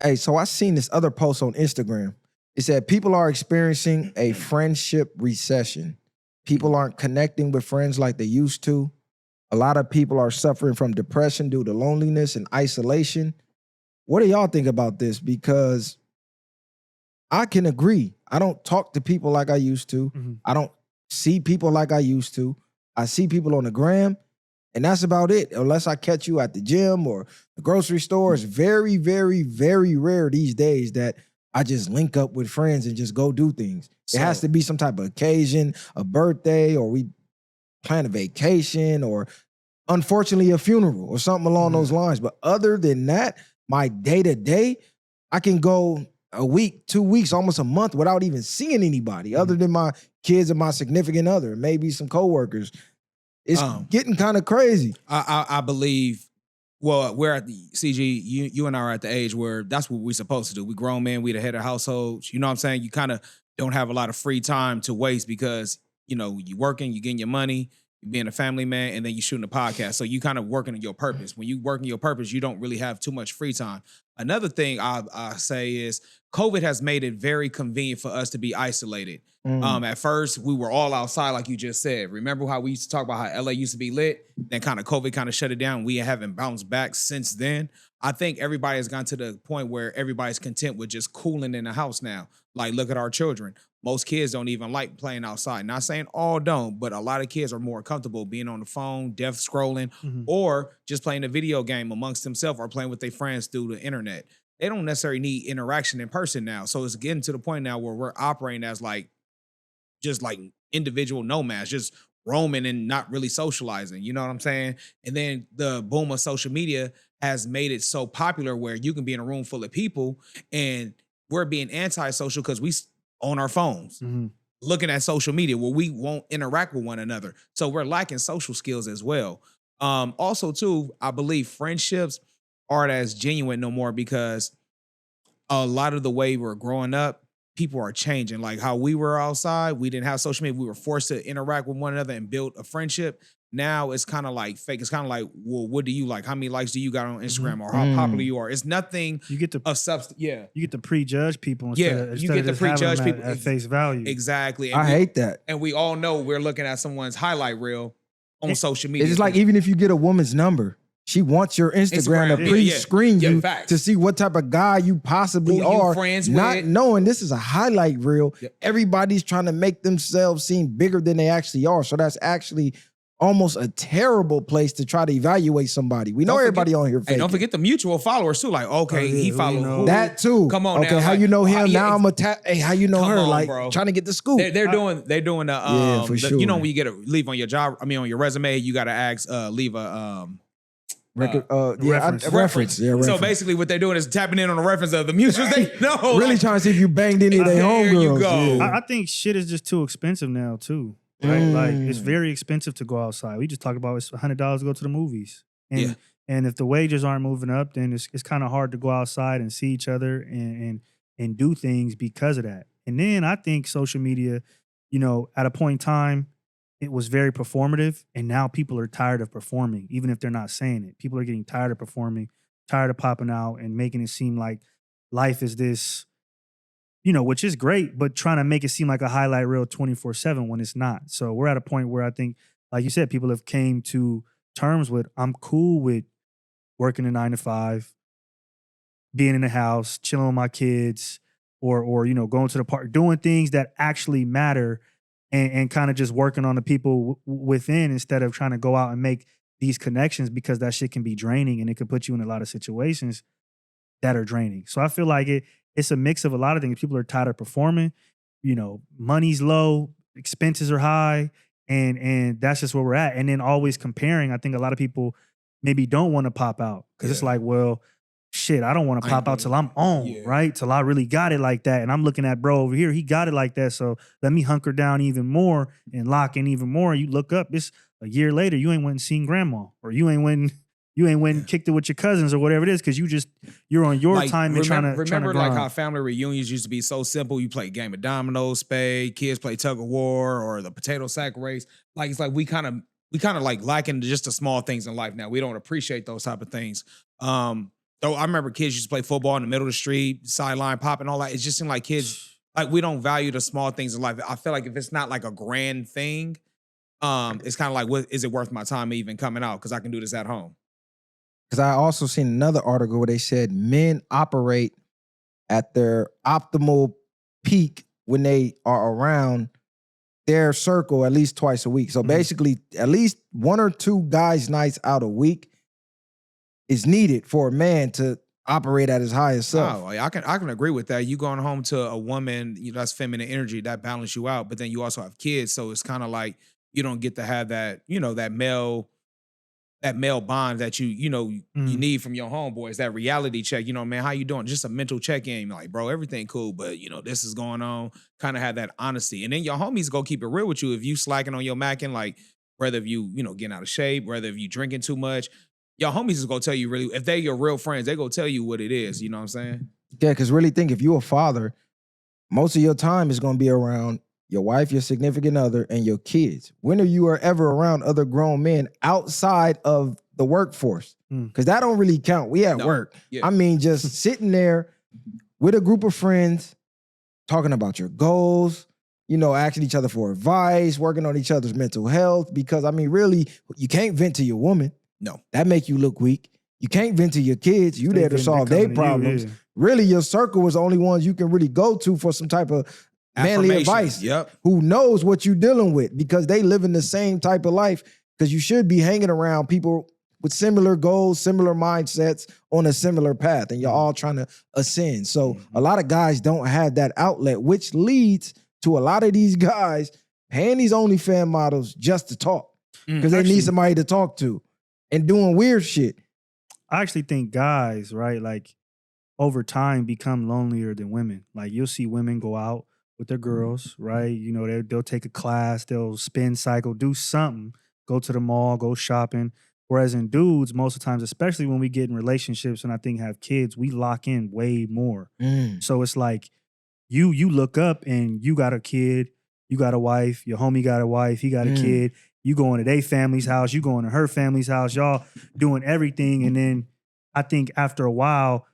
Hey, so I seen this other post on Instagram. It said people are experiencing a friendship recession. People aren't connecting with friends like they used to. A lot of people are suffering from depression due to loneliness and isolation. What do y'all think about this? Because I can agree. I don't talk to people like I used to. Mhm. I don't see people like I used to. I see people on the gram, and that's about it. Unless I catch you at the gym or the grocery store, it's very, very, very rare these days that I just link up with friends and just go do things. It has to be some type of occasion, a birthday, or we plan a vacation, or unfortunately a funeral or something along those lines. But other than that, my day-to-day, I can go a week, 2 weeks, almost a month without even seeing anybody other than my kids and my significant other, maybe some coworkers. It's getting kind of crazy. I believe, well, we're at the CG, you and I are at the age where that's what we're supposed to do. We grown men, we the head of households. You know what I'm saying? You kind of don't have a lot of free time to waste because, you know, you working, you getting your money, you being a family man, and then you shooting a podcast. So you kind of working on your purpose. When you working your purpose, you don't really have too much free time. Another thing I say is COVID has made it very convenient for us to be isolated. At first, we were all outside, like you just said. Remember how we used to talk about how LA used to be lit? Then kind of COVID kind of shut it down. We haven't bounced back since then. I think everybody has gotten to the point where everybody's content with just cooling in the house now. Like, look at our children. Most kids don't even like playing outside. Not saying all don't, but a lot of kids are more comfortable being on the phone, death scrolling, or just playing a video game amongst themselves or playing with their friends through the internet. They don't necessarily need interaction in person now. So it's getting to the point now where we're operating as just like individual nomads, just roaming and not really socializing. You know what I'm saying? And then the boom of social media has made it so popular where you can be in a room full of people and we're being antisocial because we on our phones, looking at social media where we won't interact with one another. So we're lacking social skills as well. Also, too, I believe friendships aren't as genuine no more because a lot of the way we're growing up, people are changing. Like how we were outside, we didn't have social media. We were forced to interact with one another and build a friendship. Now it's kind of like fake. It's kind of like, well, what do you like? How many likes do you got on Instagram or how popular you are? It's nothing you get to of substance. Yeah. You get to prejudge people instead of you get to prejudge people at face value. Exactly. I hate that. And we all know we're looking at someone's highlight reel on social media. It's just like even if you get a woman's number, she wants your Instagram to pre-screen you to see what type of guy you possibly are, not knowing this is a highlight reel. Everybody's trying to make themselves seem bigger than they actually are. So that's actually almost a terrible place to try to evaluate somebody. We know everybody on here. Hey, don't forget the mutual followers too. Like, okay, he followed who? That too. Come on, okay, now. how like, you know him? Now I'm hey, how you know her? On, like, bro. Trying to get the scoop. They're doing the for sure. You know when you get a leave on your job, I mean on your resume, you got to ask leave a reference. So basically, what they're doing is tapping in on the reference of the mutuals they know. Really trying to see if you banged any of their homegirls. Go. I think shit is just too expensive now too. Right? Like it's very expensive to go outside. We just talked about it's $100 to go to the movies. And if the wages aren't moving up, then it's kind of hard to go outside and see each other and do things because of that. And then I think social media, you know, at a point in time, it was very performative, and now people are tired of performing, even if they're not saying it. People are getting tired of performing, tired of popping out and making it seem like life is this, you know, which is great, but trying to make it seem like a highlight reel 24/7 when it's not. So we're at a point where I think, like you said, people have came to terms with, I'm cool with working a 9 to 5, being in the house, chilling with my kids, or you know, going to the park, doing things that actually matter, and kind of just working on the people within instead of trying to go out and make these connections, because that shit can be draining and it could put you in a lot of situations that are draining. So I feel like it's a mix of a lot of things. People are tired of performing, you know, money's low, expenses are high, and that's just where we're at. And then always comparing. I think a lot of people maybe don't want to pop out because it's like, well, shit, I don't want to pop out till I'm on, right? Till I really got it like that. And I'm looking at bro over here, he got it like that. So let me hunker down even more and lock in even more. You look up, it's a year later, you ain't went and seen grandma, or you ain't went and kicked it with your cousins or whatever it is, because you're on your time and trying to remember like how family reunions used to be so simple. You play a game of dominoes, spade, kids play tug of war or the potato sack race. Like it's like we kind of like lacking just the small things in life now. We don't appreciate those type of things. So I remember kids used to play football in the middle of the street, sideline popping, all that. It just seemed like kids, like we don't value the small things in life. I feel like if it's not like a grand thing, it's kind of like, what is it worth my time even coming out? Because I can do this at home. Because I also seen another article where they said men operate at their optimal peak when they are around their circle at least twice a week. So basically, at least 1 or 2 guys' nights out a week is needed for a man to operate at his highest self. Oh, I can agree with that. You going home to a woman, that's feminine energy, that balance you out. But then you also have kids, so it's kind of like you don't get to have that, that male bond that you need from your homeboys, that reality check, man, how you doing? Just a mental check-in, like, bro, everything cool, but this is going on. Kind of have that honesty. And then your homies go keep it real with you. If you slacking on your macking, like whether if you, getting out of shape, whether if you drinking too much, your homies is gonna tell you really, if they your real friends, they gonna tell you what it is, you know what I'm saying? Yeah, because really think if you're a father, most of your time is gonna be around your wife, your significant other, and your kids. When are you ever around other grown men outside of the workforce? Because that don't really count. We at work. Yeah. I mean, just sitting there with a group of friends, talking about your goals, asking each other for advice, working on each other's mental health. Because, I mean, really, you can't vent to your woman. No. That make you look weak. You can't vent to your kids. You there to solve their problems. Really, your circle is the only ones you can really go to for some type of manly advice. Yep. Who knows what you're dealing with because they live in the same type of life. Because you should be hanging around people with similar goals, similar mindsets on a similar path, and you're all trying to ascend. So a lot of guys don't have that outlet, which leads to a lot of these guys paying these OnlyFans models just to talk because they need somebody to talk to and doing weird shit. I actually think guys, right, like over time become lonelier than women. Like you'll see women go out with their girls, right? They'll take a class, they'll spin cycle, do something, go to the mall, go shopping. Whereas in dudes, most of the times, especially when we get in relationships and I think have kids, we lock in way more. So it's like you look up and you got a kid, you got a wife, your homie got a wife, he got a kid. You going to their family's house, you going to her family's house, y'all doing everything. And then I think after a while,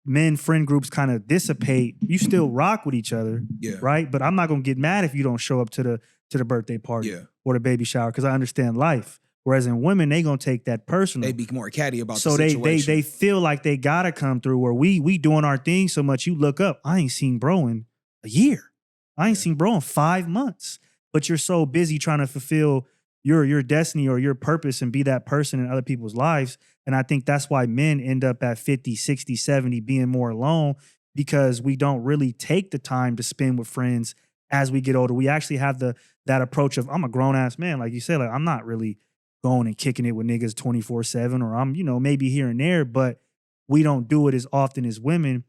men friend groups kind of dissipate. You still rock with each other, right? But I'm not gonna get mad if you don't show up to the birthday party or the baby shower because I understand life. Whereas in women, they gonna take that personal. They be more catty about so the situation. they feel like they gotta come through. Where we doing our thing so much, you look up. I ain't seen bro in a year. I ain't seen bro in 5 months. But you're so busy trying to fulfill your destiny or your purpose and be that person in other people's lives. And I think that's why men end up at 50, 60, 70 being more alone because we don't really take the time to spend with friends as we get older. We actually have that approach of I'm a grown-ass man. Like you said, like I'm not really going and kicking it with niggas 24/7 or I'm, maybe here and there, but we don't do it as often as women.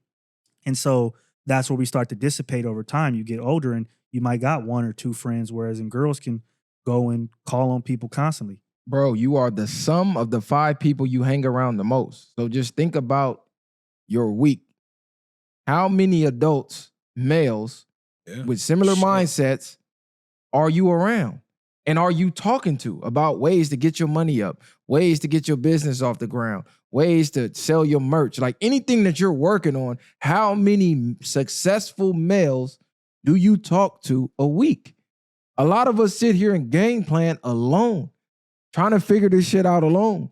And so that's where we start to dissipate over time. You get older and you might got 1 or 2 friends, whereas in girls can go and call on people constantly. Bro, you are the sum of the 5 people you hang around the most. So just think about your week. How many adults, males, with similar mindsets are you around? And are you talking to about ways to get your money up, ways to get your business off the ground, ways to sell your merch, like anything that you're working on? How many successful males do you talk to a week? A lot of us sit here and game plan alone, trying to figure this shit out alone.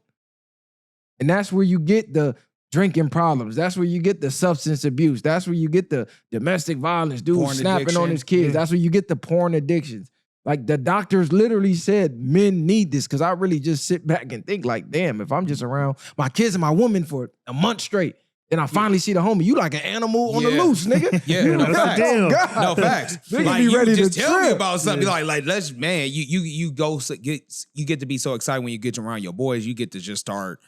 And that's where you get the drinking problems. That's where you get the substance abuse. That's where you get the domestic violence, dude Porn snapping addiction. on his kids. That's where you get the porn addictions. Like the doctors literally said men need this because I really just sit back and think like, damn, if I'm just around my kids and my woman for a month straight, then I finally see the homie. You like an animal on the loose, nigga. Yeah, You no like, facts. oh, God. No facts. Nigga Like, be you ready just to tell me trip. about something. Like let's, man, you get to be so excited when you get around your boys. You get to just start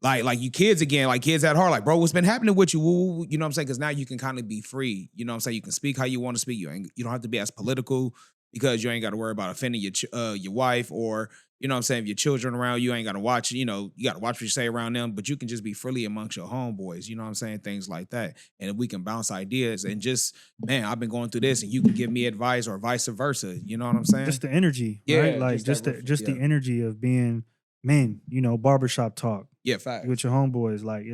like you kids again, like kids at heart. Like, bro, what's been happening with you? Woo, you know what I'm saying? Because now you can kind of be free. You know what I'm saying? You can speak how you want to speak. You don't have to be as political because you ain't got to worry about offending your wife or, you know what I'm saying, if your children around you ain't got to watch, you got to watch what you say around them, but you can just be freely amongst your homeboys, you know what I'm saying, things like that. And if we can bounce ideas and just, man, I've been going through this and you can give me advice or vice versa, you know what I'm saying? Just the energy, Yeah, right? Like just the energy of being men, barbershop talk. Yeah, fact. With your homeboys. Like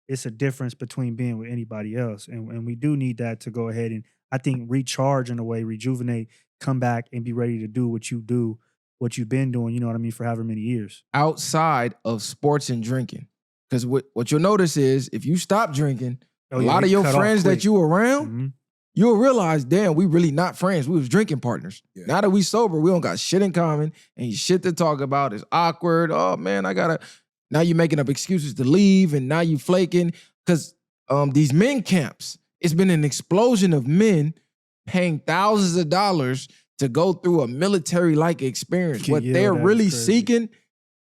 it's a difference between being with anybody else. And we do need that to go ahead and, I think, recharge in a way, rejuvenate, come back and be ready to do what you've been doing, you know what I mean, for however many years. Outside of sports and drinking. Because what you'll notice is if you stop drinking, a lot of your friends that you around, you'll realize, damn, we really not friends. We was drinking partners. Yeah. Now that we sober, we don't got shit in common and shit to talk about. It's awkward. Oh, man, now you're making up excuses to leave and now you flaking. Because these men camps, it's been an explosion of men paying thousands of dollars to go through a military-like experience. What they're really seeking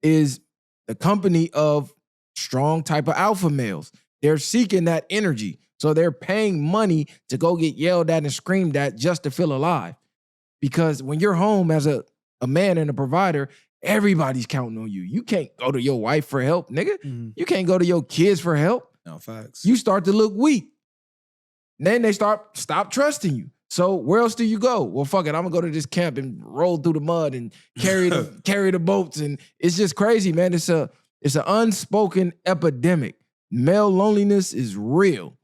is the company of strong type of alpha males. They're seeking that energy. So they're paying money to go get yelled at and screamed at just to feel alive. Because when you're home as a man and a provider, everybody's counting on you. You can't go to your wife for help, nigga. You can't go to your kids for help. No, facts. You start to look weak. Then they stop trusting you. So where else do you go? Well, fuck it, I'm gonna go to this camp and roll through the mud and carry the boats. And it's just crazy, man. It's an unspoken epidemic. Male loneliness is real.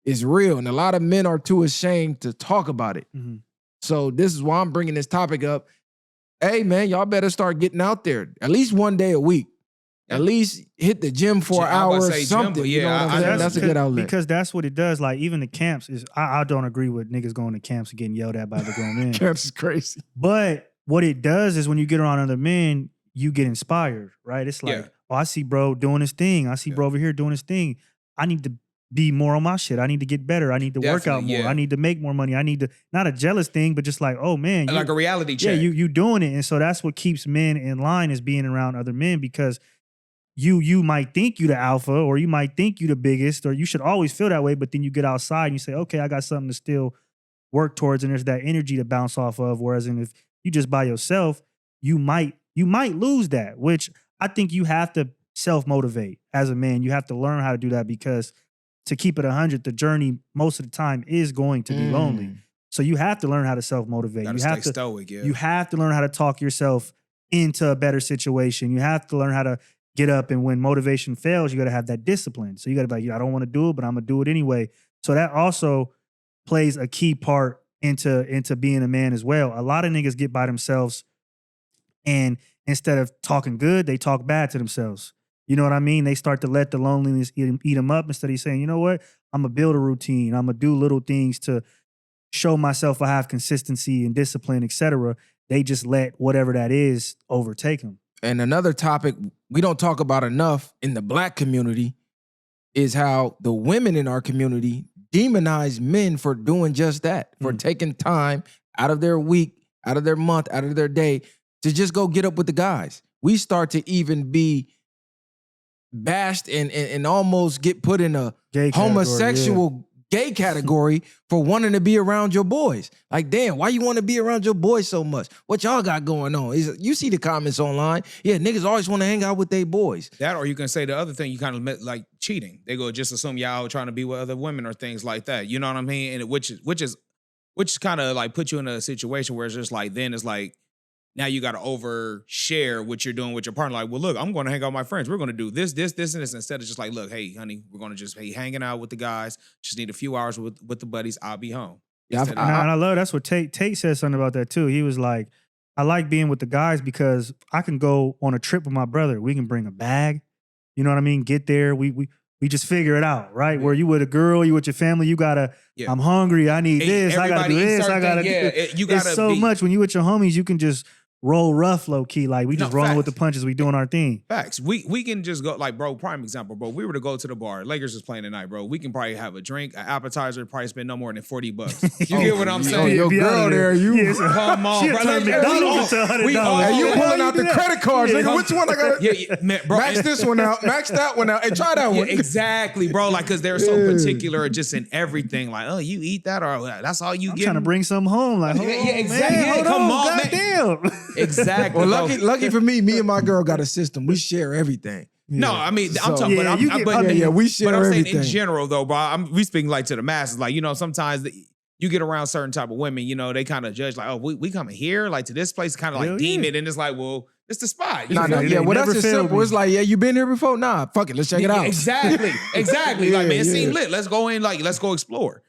It's real. And a lot of men are too ashamed to talk about it. So this is why I'm bringing this topic up. Hey, man, y'all better start getting out there at least one day a week. At least hit the gym for an hour or something. Gym, yeah, that's a good outlet. Because that's what it does. Like, even the camps is, I don't agree with niggas going to camps and getting yelled at by the grown men. Camps is crazy. But what it does is when you get around other men, you get inspired, right? It's like, oh, I see bro doing his thing. I see bro over here doing his thing. I need to be more on my shit. I need to get better. I need to work out more. I need to make more money. I need to, not a jealous thing, but just like, oh man. Like a reality check. Yeah, you doing it. And so that's what keeps men in line, is being around other men, because you might think you the alpha, or you might think you the biggest, or you should always feel that way, but then you get outside and you say, okay, I got something to still work towards, and there's that energy to bounce off of. Whereas if you just by yourself, you might lose that, which I think you have to self-motivate as a man. You have to learn how to do that, because to keep it 100, the journey most of the time is going to be lonely. So you have to learn how to self-motivate. You have to stay stoic, You have to learn how to talk yourself into a better situation. You have to learn how to get up, and when motivation fails, you got to have that discipline. So you got to be like, I don't want to do it, but I'm going to do it anyway. So that also plays a key part into being a man as well. A lot of niggas get by themselves, and instead of talking good, they talk bad to themselves. You know what I mean? They start to let the loneliness eat them up, instead of saying, you know what? I'm going to build a routine. I'm going to do little things to show myself I have consistency and discipline, etc. They just let whatever that is overtake them. And another topic we don't talk about enough in the Black community is how the women in our community demonize men for doing just that, for taking time out of their week, out of their month, out of their day to just go get up with the guys. We start to even be bashed and almost get put in a homosexual gay category for wanting to be around your boys. Like, damn, why you want to be around your boys so much? What y'all got going on? You see the comments online. Yeah, niggas always want to hang out with their boys. That, or you can say the other thing, you kind of like cheating. They go just assume y'all trying to be with other women or things like that. You know what I mean? And which is kind of like put you in a situation where it's just like, then it's like, now you got to overshare what you're doing with your partner. Like, well, look, I'm going to hang out with my friends. We're going to do this, and this, instead of just like, look, hey, honey, we're going to just be hanging out with the guys. Just need a few hours with the buddies. I'll be home. Yeah, and I love that's what Tate said something about that too. He was like, I like being with the guys because I can go on a trip with my brother. We can bring a bag. You know what I mean? Get there. We just figure it out, right? Yeah. Where you with a girl, you with your family, you gotta, I'm hungry, I need this, I gotta do this, I gotta do this. It's so much. When you with your homies, you can just roll rough, low key. Like, we just rolling with the punches. We doing our thing. Facts. We can just go, like, bro, prime example, bro. We were to go to the bar. Lakers is playing tonight, bro. We can probably have a drink, an appetizer, probably spend no more than $40. You get what I'm saying? Your girl there, you come on, bro. Like, McDonald's into $100. You pulling out the credit cards, nigga. Which one I got? Man, bro. Max this one out, max that one out, and try that one. Exactly, bro. Like, because they're so particular just in everything. Like, oh, you eat that, or that's all you get. I'm trying to bring something home. Like, exactly. Man, come on, goddamn. Exactly. Well, lucky for me and my girl got a system. We share everything. Yeah. No, I mean, I'm talking, we share everything. But I'm saying in general, though, bro, we speaking like to the masses. Like, you know, sometimes you get around certain type of women, you know, they kind of judge like, oh, we coming here, like to this place, kind of like Hell deem yeah. it, and it's like, well, it's the spot. You Nah, feel nah, me? yeah, well, that's never just failed simple. me. It's like, yeah, you been here before? Nah, fuck it, let's check it out. Exactly. Like, man, it Yeah, seemed yeah. lit. Let's go in, like, let's go explore.